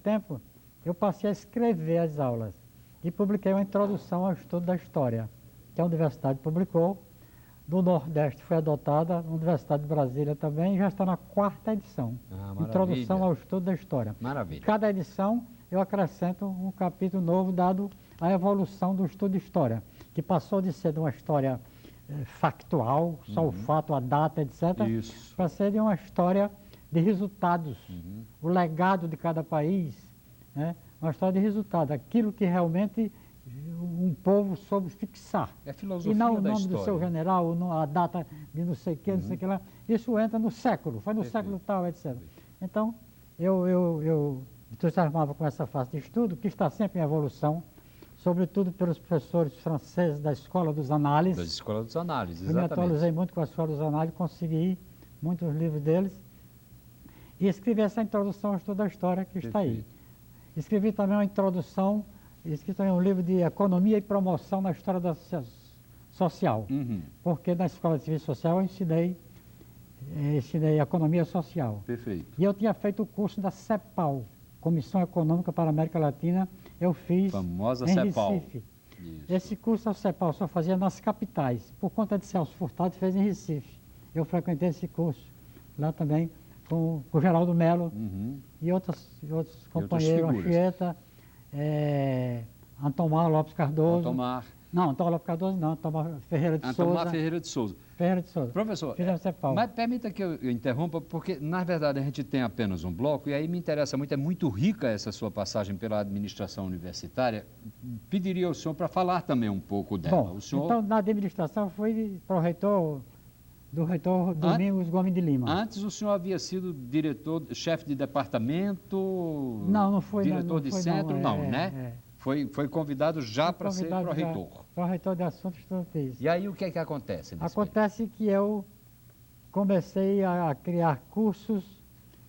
tempo, eu passei a escrever as aulas e publiquei uma introdução ao estudo da história, que a universidade publicou. Do Nordeste foi adotada, a Universidade de Brasília também, e já está na 4ª edição. Introdução ao estudo da história. Maravilha. Cada edição eu acrescento um capítulo novo dado a evolução do estudo de história, que passou de ser de uma história factual, só o fato, a data, etc., para ser de uma história de resultados, o legado de cada país, né? Uma história de resultados, aquilo que realmente um povo soube fixar. É a filosofia e não o da nome história. do seu general, a data de não sei o que, não sei o que lá. Isso entra no século, foi no século tal, etc. Então, eu entusiasmava com essa fase de estudo, que está sempre em evolução, sobretudo pelos professores franceses da Escola dos Análises. Da Escola dos Análises, Eu me exatamente. atualizei muito com a Escola dos Análises, consegui muitos livros deles. E escrevi essa introdução ao estudo da história que está aí. Escrevi também uma introdução, escrevi também um livro de economia e promoção na história da social. Porque na Escola de Serviço Social eu ensinei economia social. Perfeito. E eu tinha feito o curso da CEPAL, Comissão Econômica para a América Latina, eu fiz Famosa em CEPAL. Recife. Isso. Esse curso da CEPAL só fazia nas capitais. Por conta de Celso Furtado, fez em Recife. Eu frequentei esse curso lá também com o Geraldo Melo e outros companheiros, Anchieta, Antomar Lopes Cardoso. Não, Antomar Lopes Cardoso não, Antomar Ferreira de Souza. Antomar Ferreira de Souza. Ferreira de Souza. Professor, Fizemos CEPAL. mas permita que eu interrompa, porque na verdade a gente tem apenas um bloco e aí me interessa muito, é muito rica essa sua passagem pela administração universitária. Pediria ao senhor para falar também um pouco dela. Bom, O senhor... então na administração fui para o reitor, do reitor Domingos Gomes de Lima. Antes o senhor havia sido diretor, chefe de departamento? Não foi. Diretor de centro, não, né? né? Foi convidado já para ser pró-reitor. Pró-reitor de assuntos estudantis. E aí o que é que acontece? Acontece que eu comecei a criar cursos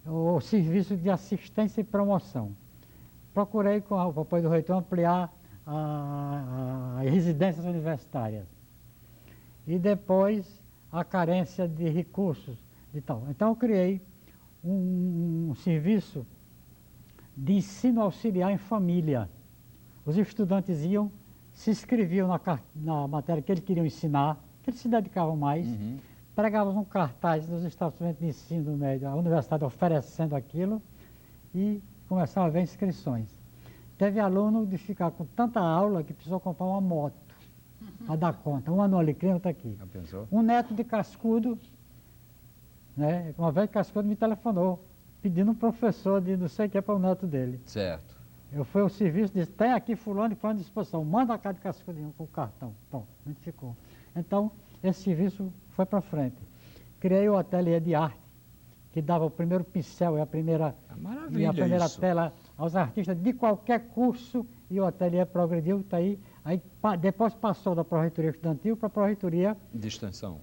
ou serviços de assistência e promoção. Procurei, com o apoio do reitor, ampliar as residências universitárias. E depois a carência de recursos e tal. Então eu criei um serviço de ensino auxiliar em família. Os estudantes iam, se inscreviam na matéria que eles queriam ensinar, que eles se dedicavam mais, pregavam um cartaz nos estabelecimentos de ensino médio, a universidade oferecendo aquilo, e começavam a haver inscrições. Teve aluno de ficar com tanta aula que precisou comprar uma moto para dar conta. Um ano Alecrim, outro aqui. Um neto de Cascudo, né, uma vez Cascudo me telefonou, pedindo um professor de não sei o que para o neto dele. Certo. Eu fui ao serviço, disse, tem aqui fulano e fulano de disposição, manda a cara de Cascudinho com o cartão. Bom, a gente ficou. Então, esse serviço foi para frente. Criei o ateliê de arte, que dava o primeiro pincel e a primeira tela aos artistas de qualquer curso, e o ateliê progrediu, está aí. Aí depois passou da Pró-Reitoria Estudantil para a Pró-Reitoria de Extensão,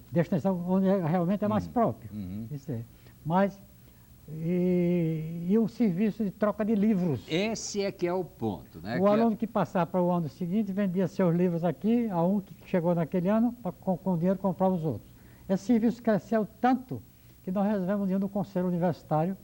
onde realmente é mais próprio. Isso é. Mas e o serviço de troca de livros. Esse é que é o ponto, né? O aluno que passava para o ano seguinte vendia seus livros aqui, a um que chegou naquele ano, para com o dinheiro comprar os outros. Esse serviço cresceu tanto que nós resolvemos, no Conselho Universitário,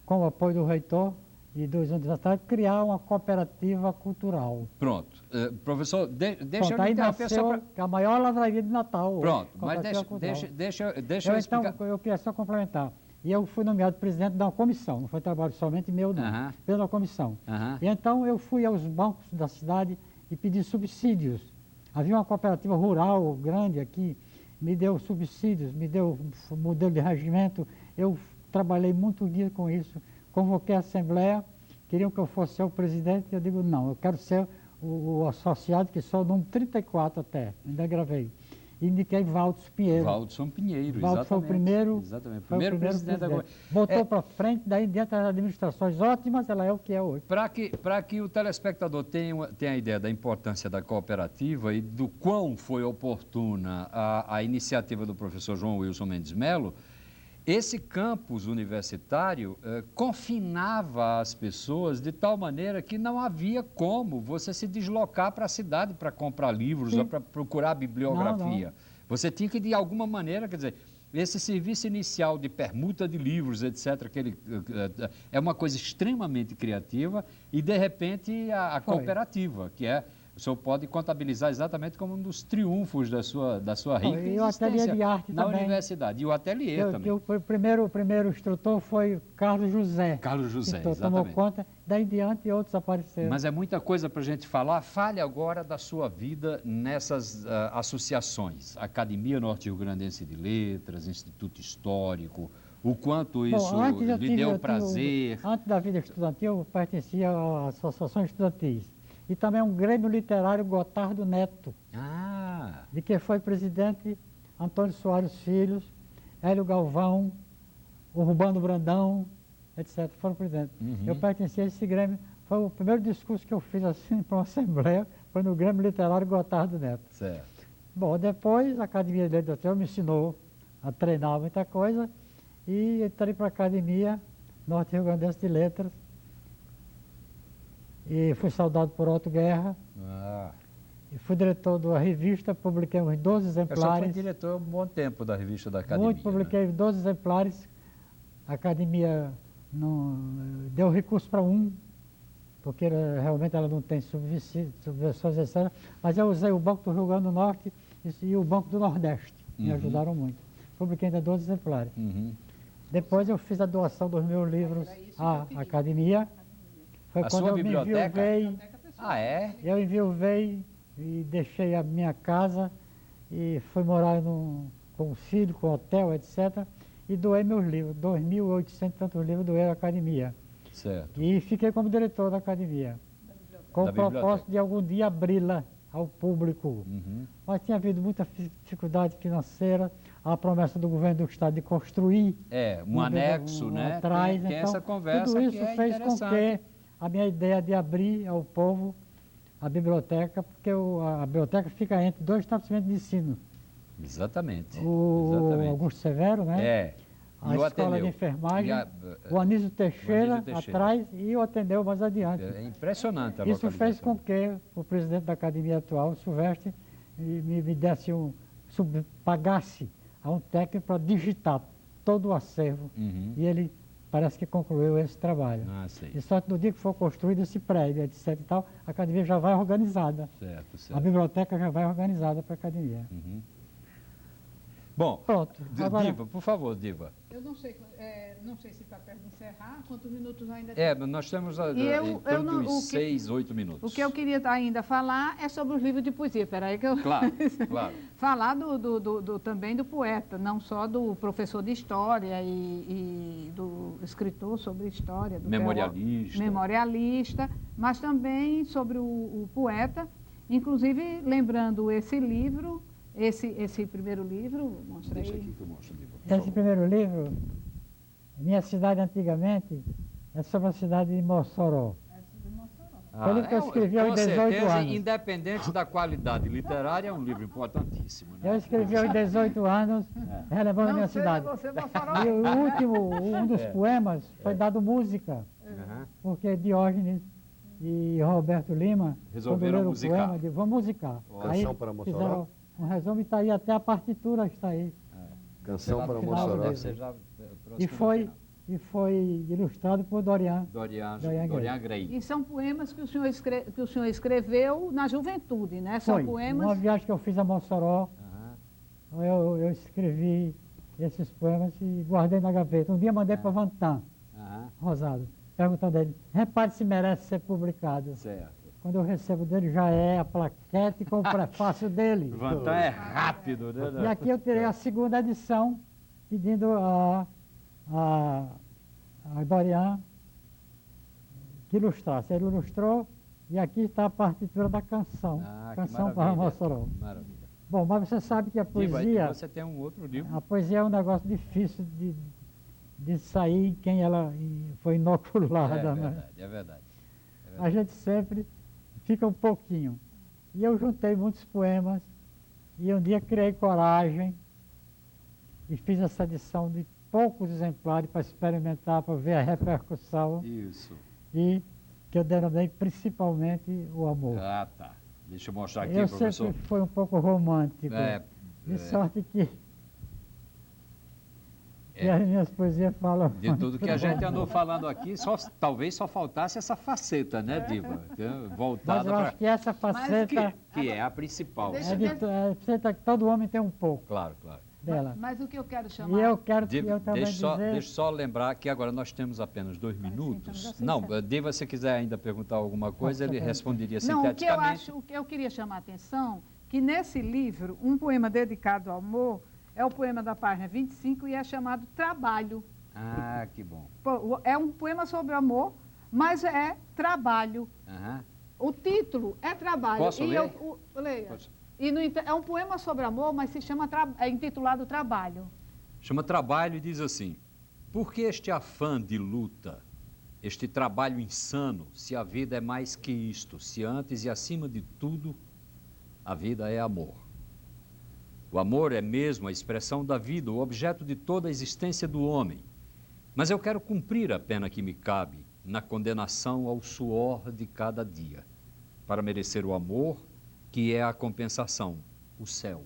com o apoio do reitor e dos universitários, criar uma cooperativa cultural. Pronto. Professor, deixa eu aí interromper só para... a maior lavraria de Natal. Pronto, mas deixa eu explicar. Então, eu queria só complementar. E eu fui nomeado presidente da comissão, não foi trabalho somente meu, não, pela comissão. E então eu fui aos bancos da cidade e pedi subsídios. Havia uma cooperativa rural grande aqui, me deu subsídios, me deu modelo de regimento. Eu trabalhei muitos dias com isso, convoquei a assembleia, queriam que eu fosse o presidente, eu digo não, eu quero ser o associado, que sou o número 34 até, ainda gravei. Indiquei Valdson Pinheiro. Valdson Pinheiro, Valdson foi o primeiro, primeiro presidente da... Botou para frente, daí dentro das administrações ótimas, ela é o que é hoje. Para que o telespectador tenha a ideia da importância da cooperativa e do quão foi oportuna a iniciativa do professor João Wilson Mendes Melo, esse campus universitário confinava as pessoas de tal maneira que não havia como você se deslocar para a cidade para comprar livros ou para procurar bibliografia. Você tinha que, de alguma maneira, quer dizer, esse serviço inicial de permuta de livros, etc., é uma coisa extremamente criativa e, de repente, a cooperativa, que é... O senhor pode contabilizar exatamente como um dos triunfos da sua rica E o ateliê existência de arte na também. universidade. E o ateliê também. O primeiro instrutor foi Carlos José. Carlos José, Tomou exatamente. conta, daí em diante outros apareceram. Mas é muita coisa para a gente falar. Fale agora da sua vida nessas associações. Academia Norte-Rio-Grandense de Letras, Instituto Histórico, o quanto isso lhe deu prazer. Antes da vida estudantil, eu pertencia às associações estudantis. E também um Grêmio Literário Gotardo Neto, de que foi presidente Antônio Soares Filhos, Hélio Galvão, Urbano Brandão, etc. Foram presidentes. Eu pertencia a esse Grêmio. Foi o primeiro discurso que eu fiz assim para uma assembleia, foi no Grêmio Literário Gotardo Neto. Certo. Bom, depois a Academia de Letras me ensinou a treinar muita coisa e entrei para a Academia Norte-Rio-Grandense de Letras. E fui saudado por Otto Guerra. E fui diretor da revista, publiquei uns 12 exemplares. Eu só fui diretor um bom tempo da revista da Academia. Publiquei 12 exemplares. A Academia não, deu recurso para um, porque realmente ela não tem subversões, etc. Mas eu usei o Banco do Rio Grande do Norte e o Banco do Nordeste. Me ajudaram muito. Publiquei ainda 12 exemplares. Depois eu fiz a doação dos meus livros à Academia. Foi A quando sua eu biblioteca? me enviuvei. É? Eu enviuvei e deixei a minha casa e fui morar com filho, com hotel, etc. E doei meus livros, 2.800 tantos livros doei à Academia. Certo. E fiquei como diretor da Academia, com o propósito de algum dia abri-la ao público. Mas tinha havido muita dificuldade financeira, a promessa do governo do Estado de construir um anexo, né? Atrás, tem então, essa conversa tudo isso que é fez com que a minha ideia de abrir ao povo a biblioteca, porque a biblioteca fica entre dois estabelecimentos de ensino. Exatamente. O Augusto Severo, né? A escola de enfermagem, o Anísio Teixeira atrás e o Ateneu mais adiante. É impressionante a Isso fez com que o presidente da academia atual, Silvestre, me desse pagasse a um técnico para digitar todo o acervo. E ele parece que concluiu esse trabalho. E só que no dia que for construído esse prédio, etc. e tal, a academia já vai organizada. Certo. A biblioteca já vai organizada para a academia. Bom, pronto. Agora, Diva, por favor, Diva. Eu não sei se está perto de encerrar, quantos minutos ainda tem? Nós temos em torno de 6, 8 minutos. O que eu queria ainda falar é sobre os livros de poesia. Peraí que eu... Claro. Falar também do poeta, não só do professor de história e do escritor sobre história. Do memorialista, mas também sobre o poeta, inclusive lembrando esse livro, esse primeiro livro, mostra aí. Deixa aqui que eu mostro, Diva. Esse primeiro livro, Minha Cidade Antigamente, é sobre a cidade de Mossoró. Foi o livro que eu escrevi aos 18 anos. Independente da qualidade literária, é um livro importantíssimo. Né? Eu escrevi aos 18 anos, relembrando a minha cidade. E um dos poemas foi dado música, porque Diógenes e Roberto Lima resolveram musicar. O poema, vamos musicar. Canção para Mossoró? Fizeram um resumo e está aí, até a partitura está aí. Canção para Mossoró. E foi ilustrado por Dorian Grey. E são poemas que o senhor escreveu na juventude, né? São poemas... Uma viagem que eu fiz a Mossoró, eu escrevi esses poemas e guardei na gaveta. Um dia mandei para Vantan, Rosado, perguntando a ele, repare se merece ser publicado. Certo. Quando eu recebo dele, já é a plaquete com o prefácio dele. Vantan é rápido, né? E aqui eu tirei a segunda edição, pedindo a Dorian que ilustrasse. Ele ilustrou e aqui está a partitura da canção. Canção para Mossoró. Maravilha. Bom, mas você sabe que a poesia... Você tem um outro livro. A poesia é um negócio difícil de sair em quem ela foi inoculada. É verdade. A gente sempre fica um pouquinho. E eu juntei muitos poemas e um dia criei coragem e fiz essa edição de poucos exemplares para experimentar, para ver a repercussão. Isso. E que eu denominei principalmente o amor. Tá. Deixa eu mostrar aqui, eu professor. Sempre fui um pouco romântico. De sorte que E as minhas poesias falam... De tudo que a gente andou falando aqui, talvez só faltasse essa faceta, né, Diva? Mas Voltada eu acho que essa faceta que é a principal. Deixa é a faceta que todo homem tem um pouco Claro, claro. dela. Mas o que eu quero E chamar... eu quero Diva, eu também deixa dizer... só lembrar que agora nós temos apenas 2 minutos. então já sei Não, certo. Diva, se quiser ainda perguntar alguma coisa, ele responderia Não, sinteticamente. o que eu queria chamar a atenção, que nesse livro, um poema dedicado ao amor, é o poema da página 25 e é chamado Trabalho. Ah, que bom. É um poema sobre amor, mas é trabalho. Aham. O título é Trabalho. Posso ler? Leia. Posso. E é um poema sobre amor, mas se chama é intitulado Trabalho. Chama Trabalho e diz assim: por que este afã de luta, este trabalho insano, se a vida é mais que isto, se antes e acima de tudo, a vida é amor? O amor é mesmo a expressão da vida, o objeto de toda a existência do homem. Mas eu quero cumprir a pena que me cabe na condenação ao suor de cada dia, para merecer o amor, que é a compensação, o céu,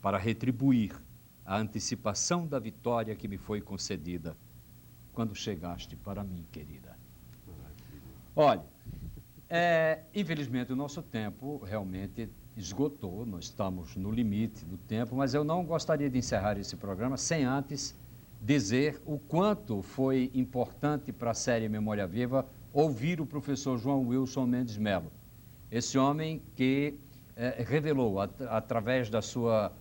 para retribuir a antecipação da vitória que me foi concedida quando chegaste para mim, querida. Olha, infelizmente o nosso tempo realmente esgotou, nós estamos no limite do tempo, mas eu não gostaria de encerrar esse programa sem antes dizer o quanto foi importante para a série Memória Viva ouvir o professor João Wilson Mendes Melo. Esse homem que revelou, através da sua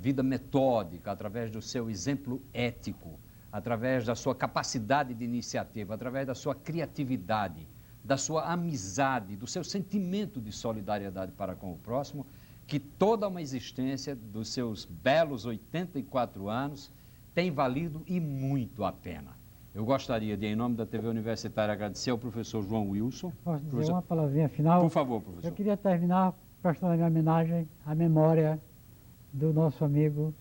vida metódica, através do seu exemplo ético, através da sua capacidade de iniciativa, através da sua criatividade, da sua amizade, do seu sentimento de solidariedade para com o próximo, que toda uma existência dos seus belos 84 anos tem valido e muito a pena. Eu gostaria de, em nome da TV Universitária, agradecer ao professor João Wilson. Posso dizer uma palavrinha final? Por favor, professor. Eu queria terminar prestando a minha homenagem à memória do nosso amigo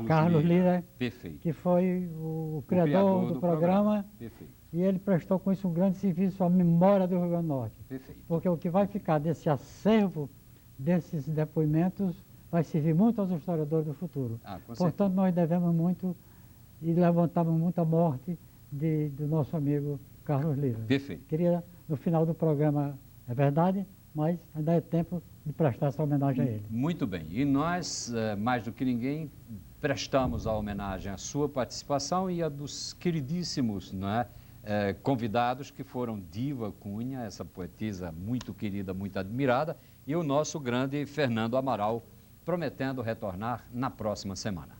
Carlos Lira, Perfeito. que foi o criador do programa. Perfeito. E ele prestou com isso um grande serviço à memória do Rio Grande do Norte. Perfeito. Porque o que vai ficar desse acervo, desses depoimentos, vai servir muito aos historiadores do futuro. Portanto, nós devemos muito e levantamos muito a morte do nosso amigo Carlos Lira. Perfeito. Queria, no final do programa, é verdade, mas ainda é tempo de prestar essa homenagem a ele. Muito bem. E nós, mais do que ninguém, prestamos a homenagem à sua participação e a dos queridíssimos, não é? Convidados que foram Diva Cunha, essa poetisa muito querida, muito admirada, e o nosso grande Fernando Amaral, prometendo retornar na próxima semana.